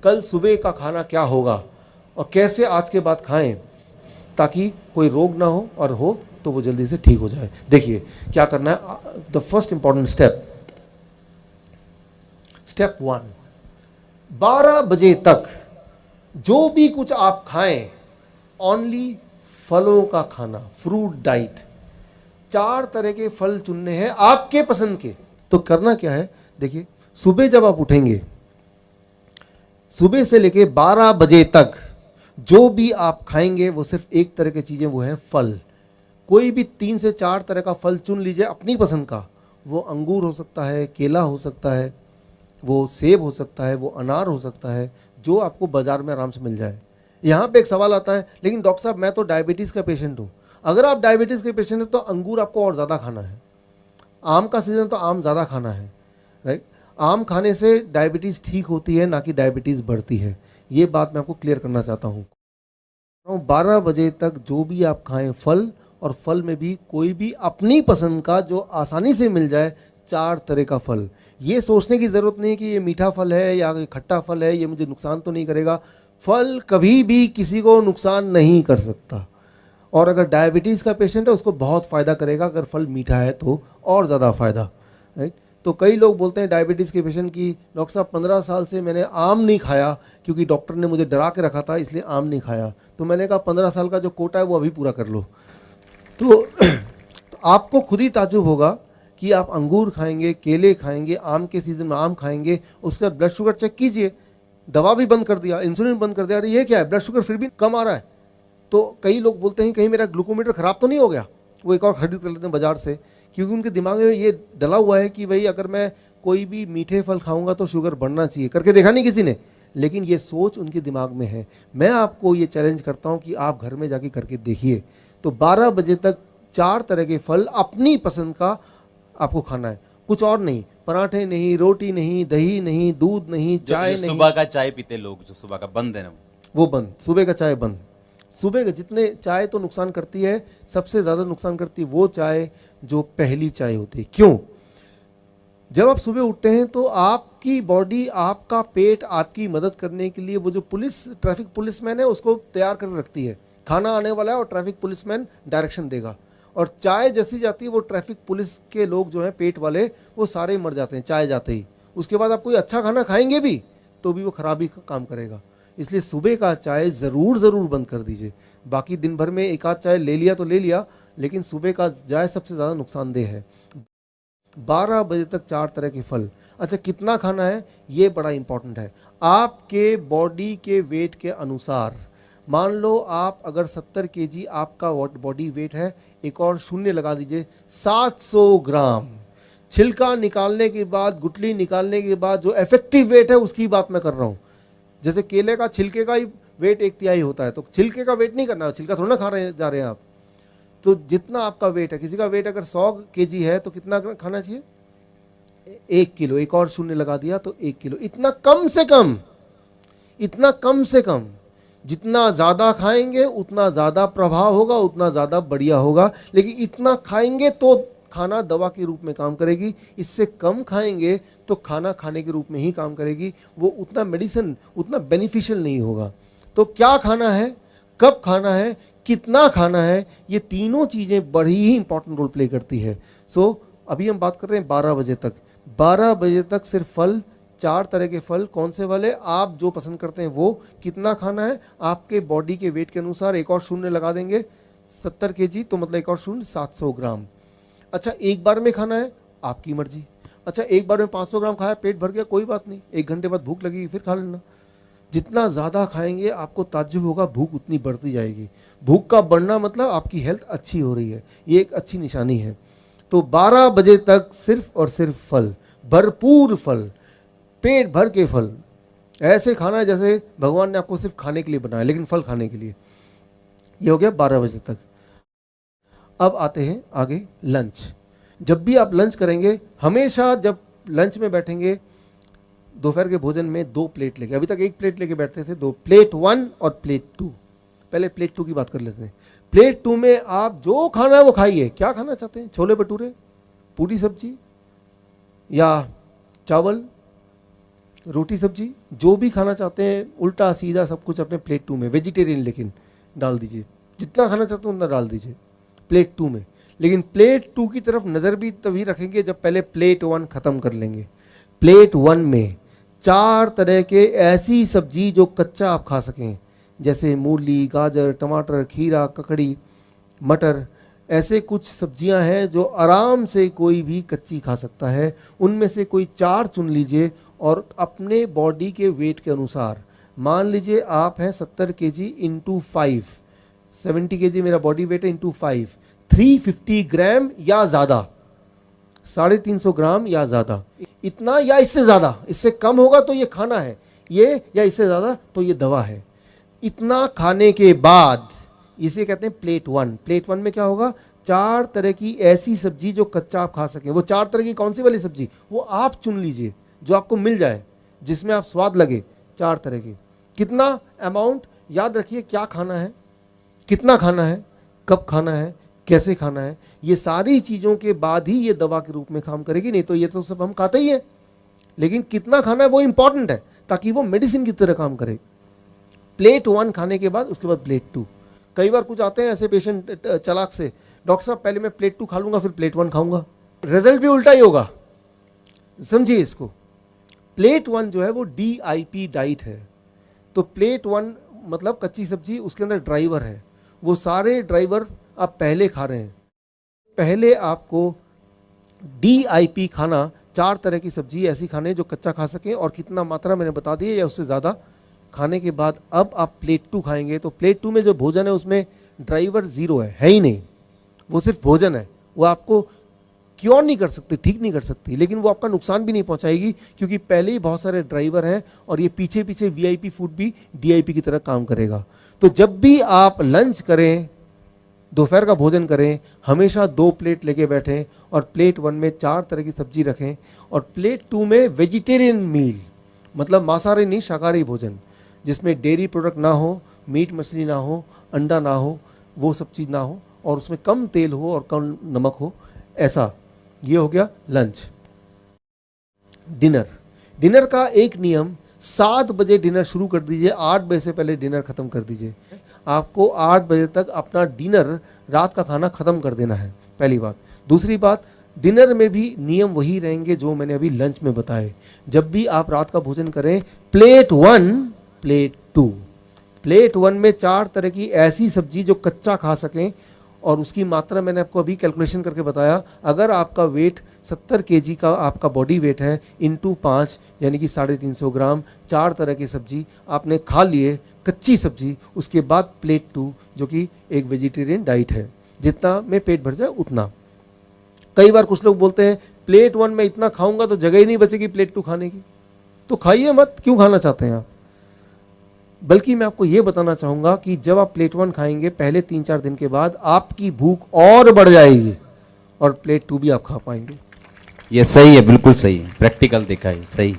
कल सुबह का खाना क्या होगा और कैसे आज के बाद खाएं ताकि कोई रोग ना हो, और हो तो वो जल्दी से ठीक हो जाए। देखिए क्या करना है। द फर्स्ट इंपॉर्टेंट स्टेप 1, 12 बजे तक जो भी कुछ आप खाएं ओनली फलों का खाना, फ्रूट डाइट। 4 तरह के फल चुनने हैं आपके पसंद के। तो करना क्या है, देखिए सुबह जब आप उठेंगे, सुबह से लेके 12 बजे तक जो भी आप खाएंगे वो सिर्फ एक तरह की चीजें, वो है फल। कोई भी 3 से 4 तरह का फल चुन लीजिए अपनी पसंद का। वो अंगूर हो सकता है, केला हो सकता है, वो सेब हो सकता है, वो अनार हो सकता है, जो आपको बाजार में आराम से मिल जाए। यहाँ पे एक सवाल आता है, लेकिन डॉक्टर साहब मैं तो डायबिटीज़ का पेशेंट हूँ। अगर आप डायबिटीज़ के पेशेंट हैं तो अंगूर आपको और ज़्यादा खाना है। आम का सीज़न तो आम ज़्यादा खाना है, राइट। आम खाने से डायबिटीज़ ठीक होती है, ना कि डायबिटीज़ बढ़ती है। ये बात मैं आपको क्लियर करना चाहता हूँ। 12 बजे तक जो भी आप खाएं फल, और फल में भी कोई भी अपनी पसंद का जो आसानी से मिल जाए, 4 तरह का फल। ये सोचने की ज़रूरत नहीं कि ये मीठा फल है या खट्टा फल है, ये मुझे नुकसान तो नहीं करेगा। फल कभी भी किसी को नुकसान नहीं कर सकता, और अगर डायबिटीज़ का पेशेंट है उसको बहुत फ़ायदा करेगा। अगर फल मीठा है तो और ज़्यादा फ़ायदा, राइट। तो कई लोग बोलते हैं डायबिटीज़ के पेशेंट की, डॉक्टर साहब 15 साल से मैंने आम नहीं खाया क्योंकि डॉक्टर ने मुझे डरा के रखा था, इसलिए आम नहीं खाया। तो मैंने कहा 15 साल का जो कोटा है वो अभी पूरा कर लो। तो आपको खुद ही ताज्जुब होगा कि आप अंगूर खाएंगे, केले खाएंगे, आम के सीज़न में आम खाएंगे, उसके बाद ब्लड शुगर चेक कीजिए, दवा भी बंद कर दिया, इंसुलिन बंद कर दिया, अरे ये क्या है, ब्लड शुगर फिर भी कम आ रहा है। तो कई लोग बोलते हैं कहीं मेरा ग्लूकोमीटर ख़राब तो नहीं हो गया, वो एक और खरीद कर लेते हैं बाज़ार से, क्योंकि उनके दिमाग में ये डला हुआ है कि भाई अगर मैं कोई भी मीठे फल खाऊंगा तो शुगर बढ़ना चाहिए। करके देखा नहीं किसी ने, लेकिन ये सोच उनके दिमाग में है। मैं आपको ये चैलेंज करता हूँ कि आप घर में जाके करके देखिए। तो 12 बजे तक 4 तरह के फल अपनी पसंद का आपको खाना है, कुछ और नहीं। पराठे नहीं, रोटी नहीं, दही नहीं, दूध नहीं, चाय नहीं। सुबह का चाय पीते लोग, जो सुबह का बंद है ना, वो बंद। सुबह का चाय बंद। सुबह के जितने चाय तो नुकसान करती है, सबसे ज़्यादा नुकसान करती है वो चाय जो पहली चाय होती है। क्यों? जब आप सुबह उठते हैं तो आपकी बॉडी, आपका पेट आपकी मदद करने के लिए वो जो ट्रैफिक पुलिसमैन है उसको तैयार कर रखती है। खाना आने वाला है और ट्रैफिक पुलिसमैन डायरेक्शन देगा, और चाय जैसी जाती है वो ट्रैफिक पुलिस के लोग जो हैं पेट वाले, वो सारे मर जाते हैं चाय जाते ही। उसके बाद आप कोई अच्छा खाना खाएंगे भी तो भी वो खराब ही काम करेगा। इसलिए सुबह का चाय ज़रूर बंद कर दीजिए। बाकी दिन भर में एक आध चाय ले लिया तो ले लिया, लेकिन सुबह का चाय सबसे ज़्यादा नुकसानदेह है। 12 बजे तक 4 तरह के फल। अच्छा, कितना खाना है ये बड़ा इंपॉर्टेंट है। आपके बॉडी के वेट के अनुसार, मान लो आप अगर 70 केजी आपका बॉडी वेट है, एक और शून्य लगा दीजिए, 700 ग्राम। छिलका निकालने के बाद, गुठली निकालने के बाद जो इफेक्टिव वेट है उसकी बात मैं कर रहा हूँ। जैसे केले का छिलके का ही वेट 1/3 होता है, तो छिलके का वेट नहीं करना है, छिलका थोड़ा ना जा रहे हैं आप। तो जितना आपका वेट है, किसी का वेट अगर 100 केजी है तो कितना खाना चाहिए? 1 किलो। एक और शून्य लगा दिया तो 1 किलो। इतना कम से कम, इतना कम से कम। जितना ज़्यादा खाएंगे उतना ज़्यादा प्रभाव होगा, उतना ज़्यादा बढ़िया होगा। लेकिन इतना खाएंगे तो खाना दवा के रूप में काम करेगी, इससे कम खाएंगे तो खाना खाने के रूप में ही काम करेगी, वो उतना मेडिसिन, उतना बेनिफिशियल नहीं होगा। तो क्या खाना है, कब खाना है, कितना खाना है, ये तीनों चीज़ें बड़ी ही इंपॉर्टेंट रोल प्ले करती है। सो अभी हम बात कर रहे हैं 12 बजे तक। 12 बजे तक सिर्फ फल, 4 तरह के फल। कौन से वाले? आप जो पसंद करते हैं वो। कितना खाना है? आपके बॉडी के वेट के अनुसार एक और शून्य लगा देंगे। 70 केजी तो मतलब एक और शून्य 700 ग्राम। अच्छा, एक बार में खाना है, आपकी मर्जी। अच्छा, एक बार में 500 ग्राम खाया, पेट भर गया, कोई बात नहीं, 1 घंटे बाद भूख लगेगी फिर खा लेना। जितना ज़्यादा खाएंगे आपको ताज्जुब होगा, भूख उतनी बढ़ती जाएगी। भूख का बढ़ना मतलब आपकी हेल्थ अच्छी हो रही है, ये एक अच्छी निशानी है। तो 12 बजे तक सिर्फ और सिर्फ फल, भरपूर फल, पेट भर के फल। ऐसे खाना है जैसे भगवान ने आपको सिर्फ खाने के लिए बनाया, लेकिन फल खाने के लिए। ये हो गया 12 बजे तक। अब आते हैं आगे लंच। जब भी आप लंच करेंगे, हमेशा जब लंच में बैठेंगे, दोपहर के भोजन में 2 प्लेट लेके, अभी तक 1 प्लेट लेके बैठते थे, 2 प्लेट 1 और प्लेट 2। पहले प्लेट 2 की बात कर लेते हैं। प्लेट 2 में आप जो खाना है वो खाइए। क्या खाना चाहते हैं? छोले भटूरे, पूरी सब्जी या चावल, रोटी सब्जी जो भी खाना चाहते हैं उल्टा सीधा सब कुछ अपने प्लेट 2 में, वेजिटेरियन लेकिन डाल दीजिए, जितना खाना चाहते हो उतना डाल दीजिए प्लेट 2 में। लेकिन प्लेट 2 की तरफ नज़र भी तभी रखेंगे जब पहले प्लेट 1 ख़त्म कर लेंगे। प्लेट 1 में 4 तरह के ऐसी सब्जी जो कच्चा आप खा सकें, जैसे मूली, गाजर, टमाटर, खीरा, ककड़ी, मटर, ऐसे कुछ सब्जियां हैं जो आराम से कोई भी कच्ची खा सकता है। उनमें से कोई 4 चुन लीजिए और अपने बॉडी के वेट के अनुसार, मान लीजिए आप हैं 70 केजी इंटू 5, 70 केजी मेरा बॉडी वेट है इंटू 5, 350 ग्राम या ज़्यादा, 350 ग्राम या ज़्यादा, इतना या इससे ज़्यादा, इससे कम होगा तो ये खाना है, ये या इससे ज़्यादा तो ये दवा है। इतना खाने के बाद इसे कहते हैं प्लेट 1। प्लेट 1 में क्या होगा, 4 तरह की ऐसी सब्जी जो कच्चा आप खा सकें। वो 4 तरह की कौन सी वाली सब्जी, वो आप चुन लीजिए जो आपको मिल जाए, जिसमें आप स्वाद लगे, 4 तरह की। कितना अमाउंट याद रखिए, क्या खाना है, कितना खाना है, कब खाना है, कैसे खाना है, ये सारी चीज़ों के बाद ही ये दवा के रूप में काम करेगी। नहीं तो ये तो सब हम खाते ही हैं, लेकिन कितना खाना है वो इंपॉर्टेंट है ताकि वो मेडिसिन की तरह काम करे। प्लेट 1 खाने के बाद उसके बाद प्लेट 2। कई बार कुछ आते हैं ऐसे पेशेंट चालाक से, डॉक्टर साहब पहले मैं प्लेट 2 खा लूँगा फिर प्लेट 1 खाऊंगा। रिजल्ट भी उल्टा ही होगा, समझिए इसको। प्लेट 1 जो है वो DIP डाइट है। तो प्लेट 1 मतलब कच्ची सब्जी, उसके अंदर ड्राइवर है, वो सारे ड्राइवर आप पहले खा रहे हैं। पहले आपको DIP खाना, 4 तरह की सब्जी ऐसी खाने जो कच्चा खा सकें, और कितना मात्रा मैंने बता दी है या उससे ज़्यादा। खाने के बाद अब आप प्लेट 2 खाएंगे तो प्लेट 2 में जो भोजन है उसमें ड्राइवर ज़ीरो है ही नहीं, वो सिर्फ भोजन है। वो आपको क्योर नहीं कर सकती, ठीक नहीं कर सकती, लेकिन वो आपका नुकसान भी नहीं पहुंचाएगी क्योंकि पहले ही बहुत सारे ड्राइवर हैं और ये पीछे पीछे VIP फूड भी DIP की तरह काम करेगा। तो जब भी आप लंच करें, दोपहर का भोजन करें, हमेशा 2 प्लेट लेके बैठें और प्लेट 1 में 4 तरह की सब्जी रखें और प्लेट 2 में वेजिटेरियन मील, मतलब मांसाहारी नहीं शाकाहारी भोजन, जिसमें डेयरी प्रोडक्ट ना हो, मीट मछली ना हो, अंडा ना हो, वो सब चीज़ ना हो, और उसमें कम तेल हो और कम नमक हो, ऐसा। ये हो गया लंच। डिनर का एक नियम, 7 बजे डिनर शुरू कर दीजिए, 8 बजे से पहले डिनर ख़त्म कर दीजिए। आपको 8 बजे तक अपना डिनर, रात का खाना ख़त्म कर देना है, पहली बात। दूसरी बात, डिनर में भी नियम वही रहेंगे जो मैंने अभी लंच में बताए। जब भी आप रात का भोजन करें, प्लेट 1 प्लेट 2, प्लेट 1 में 4 तरह की ऐसी सब्जी जो कच्चा खा सकें, और उसकी मात्रा मैंने आपको अभी कैलकुलेशन करके बताया। अगर आपका वेट 70 केजी का आपका बॉडी वेट है, इंटू 5 यानी कि 350 ग्राम, 4 तरह की सब्जी आपने खा लिए, कच्ची सब्जी, उसके बाद प्लेट 2 जो कि एक वेजिटेरियन डाइट है, जितना में पेट भर जाए उतना। कई बार कुछ लोग बोलते हैं प्लेट 1 में इतना खाऊंगा तो जगह ही नहीं बचेगी प्लेट 2 खाने की, तो खाइए मत, क्यों खाना चाहते हैं आप। बल्कि मैं आपको ये बताना चाहूँगा कि जब आप प्लेट 1 खाएंगे, पहले 3-4 दिन के बाद आपकी भूख और बढ़ जाएगी और प्लेट 2 भी आप खा पाएंगे। ये सही है, बिल्कुल सही है, प्रैक्टिकल देखा है, सही।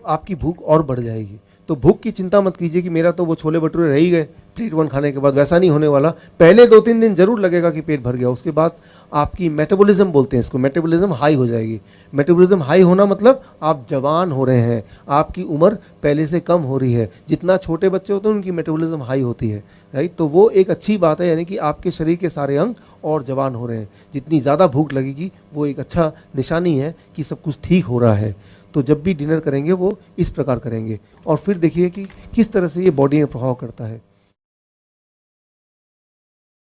आपकी भूख और बढ़ जाएगी। तो भूख की चिंता मत कीजिए कि मेरा तो वो छोले भटूरे रह ही गए प्लेट 1 खाने के बाद, वैसा नहीं होने वाला। पहले 2-3 दिन जरूर लगेगा कि पेट भर गया, उसके बाद आपकी मेटाबॉलिज्म बोलते हैं इसको, मेटाबॉलिज्म हाई हो जाएगी। मेटाबॉलिज्म हाई होना मतलब आप जवान हो रहे हैं, आपकी उम्र पहले से कम हो रही है। जितना छोटे बच्चे होते हैं उनकी मेटाबॉलिज्म हाई होती है, राइट। तो वो एक अच्छी बात है, यानी कि आपके शरीर के सारे अंग और जवान हो रहे हैं। जितनी ज़्यादा भूख लगेगी वो एक अच्छा निशानी है कि सब कुछ ठीक हो रहा है। तो जब भी डिनर करेंगे वो इस प्रकार करेंगे और फिर देखिए कि किस तरह से ये बॉडी में प्रभाव करता है।